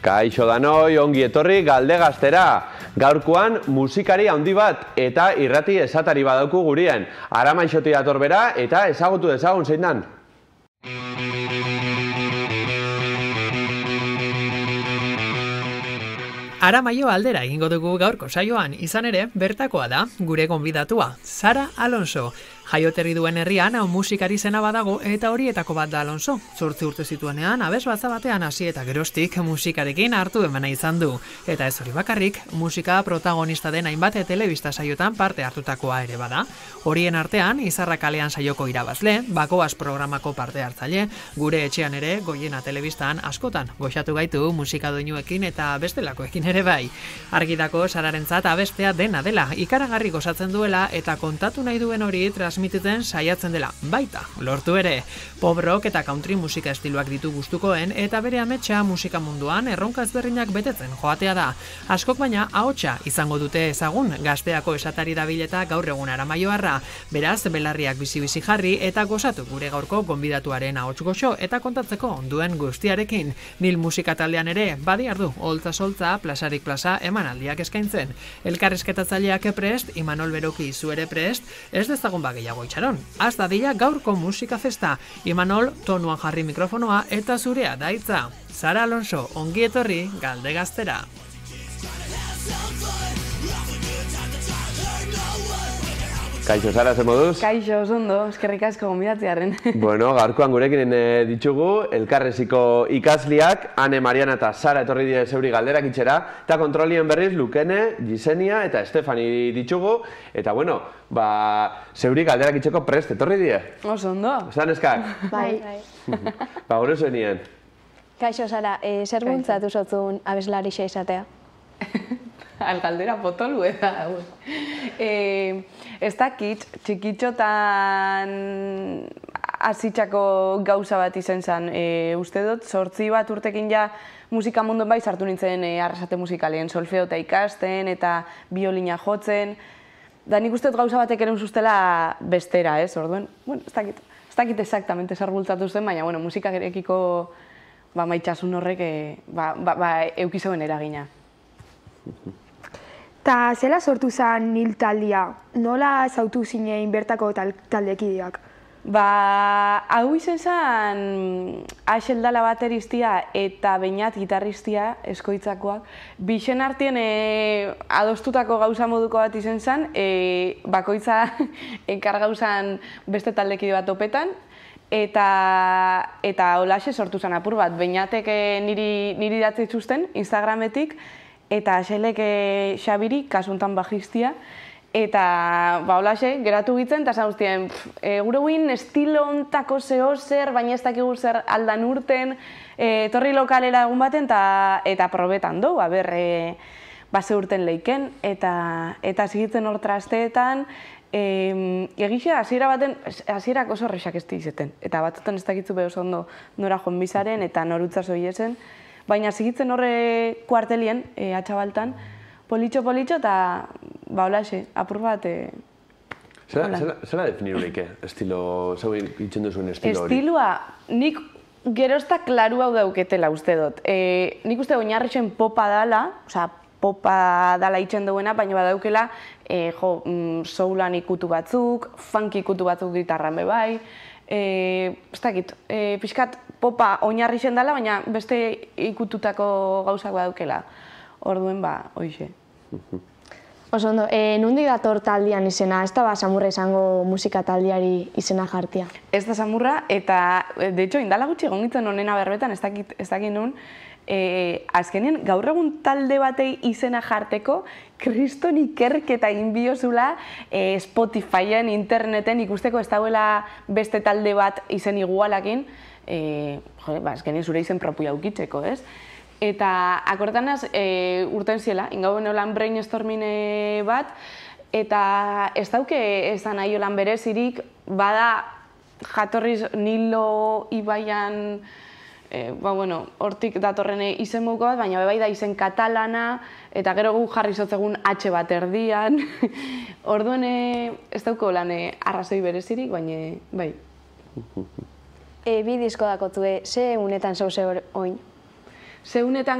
Kaixo danoi, ongi etorri Galdegastera. Gaurkoan musikari handi bat eta irrati esatari badauku gurien. Aramaixoti dator bera eta ezagutu dezagun zein dan. Aramaio aldera egingo dugu gaurko saioan, izan ere, bertakoa da, gure gonbidatua, Sara Alonso. Jaioterri duen herrian, musikari zena badago eta horietako bat da Alonso. 8 urte zituenean, abesbatza batean hasi eta geroztik musikarekin hartu emana izan du. Eta ez hori bakarrik, musika protagonista den hainbat telebista saiotan parte hartutakoa ere bada. Horien artean, Izarra kalean saioko irabazle, Bakoaz programako parte hartzaile, gure etxean ere, Goiena telebistan askotan goxatu gaitu musika doinuekin eta bestelakoekin ere bai. Argidako Sararentzat abestea dena dela, ikaragarri gozatzen duela eta kontatu nahi duen hori transmititzen saiatzen dela, baita, lortu ere. Pop rock eta country musika estiloak ditu gustukoen eta bere ametsa musika munduan erronka ezberdinak betetzen joatea da. Askok baina ahotsa izango dute ezagun, Gazteako esatari dabileta gaur egun Aramaioarra. Beraz, belarriak bizi-bizi jarri eta gozatu gure gaurko gonbidatuaren ahots goxo eta kontatzeko duen guztiarekin. Nil musika taldean ere, badiardu, holtza-soltza, plazarik plaza emanaldiak eskaintzen. Elkarrizketatzaileak prest, Imanol Beroki zuere prest, ez dezagun gehiago itxaron. Az dadila gaurko musika festa. Imanol, tonuan jarri mikrofonoa eta zurea daitza. Sara Alonso, ongi etorri Galdegastera. Kaixo, Sara, ze moduz? Kaixo, ondo, eskerrik asko gonbidatzearen. Bueno, gaurkoan gurekin ditugu elkarreziko ikasliak, Ane, Mariana eta Sara etorri die zeuri galderak itxera, eta kontrolien berriz Lukene, Gisenia eta Estefani ditugu, eta bueno, zeuri galderak itxeko prest etorri die. Oso ondo. Zan eskak? Bai. Gure zuenien. Kaixo, Sara, zer bultzatu zotzun abeslari izatea? Algaldera potolu eta. Ez dakit, txikitxotan hasitxako gauza bat izan zen. Uste dut, 8 bat urtekin ja musika mundon bai sartu nintzen arrasate musikalien, solfeo eta ikasten eta biolina jotzen. Da nik uste dut gauza batek ere zuztela bestera, ez, orduen? Bueno, ez dakit exactamente zer bultzatu zen, baina musikarekiko maitxasun horrek eukizeuen eragina. Ta zela sortu zen Nil taldea? Nola zautu zinein bertako taldekideak? Hau izan zen Axel dala bateristia eta Beñat gitarristia eskoitzakoak. Bixen artien adostutako gauza moduko bat izan zen, bakoitza enkargauzan beste taldekide bat topetan, eta holaxe sortu zen apur bat. Beñatek niri datze itxusten Instagrametik, eta Axelek Xabiri, kasuntan bajistia, eta holaxe, geratu gitzen, eta zauztien, gure guin estilo ontako zer, baina ez dakigu zer aldan urten, torri lokalera egun baten, eta probetan du, ze urten leiken, eta zigitzen hor trasteetan, egixe, hasierak oso horrexak ez dizeten, eta batzutan ez dakitzu behar ondo nora joan bizaren, eta norutza zoiesen, baina zigitzen horre kuartelien, atxabaltan, politxo, eta holaxe, apur bat... Zera definiru leike, estilo, zeu itxen duzuen estilo hori? Estilua, nik gerozta klaru hau dauketela uste dut. Nik uste oinarrixen popa dala, popa dala itxen duena, baina badaukela soulan ikutu batzuk, funk ikutu batzuk gitarran bebai, ez dakit, pixkat popa oinarrixen dela, baina beste ikututako gauzak badaukela. Orduen, hoixe. Oso ondo, nundi dator taldean izena, ez da samurra izango musika taldeari izena jartia? Ez da samurra, eta, de hecho, indala gutxi egon gitzen honena berbetan, ez dakit nun, azkenean, gaur egun talde batei izena jarteko, kriston ikerketa inbiozula Spotifyen, interneten ikusteko ez dauela beste talde bat izen igualakin, azkenean zure izen propio aukitzeko, ez? Eta akordanaz, urten ziela, ingauen holan brainstorming bat, eta ez dauke ez da nahi holan berezirik, bada jatorriz Nilo Ibaian, hortik datorren izen mouko bat, baina bai da izen katalana, eta gero gu jarri zotzegun H bat erdian. Orduen ez dauko lan arrazoi berezirik, baina bai. Bi disko dakotue, ze unetan zauze oin? Ze unetan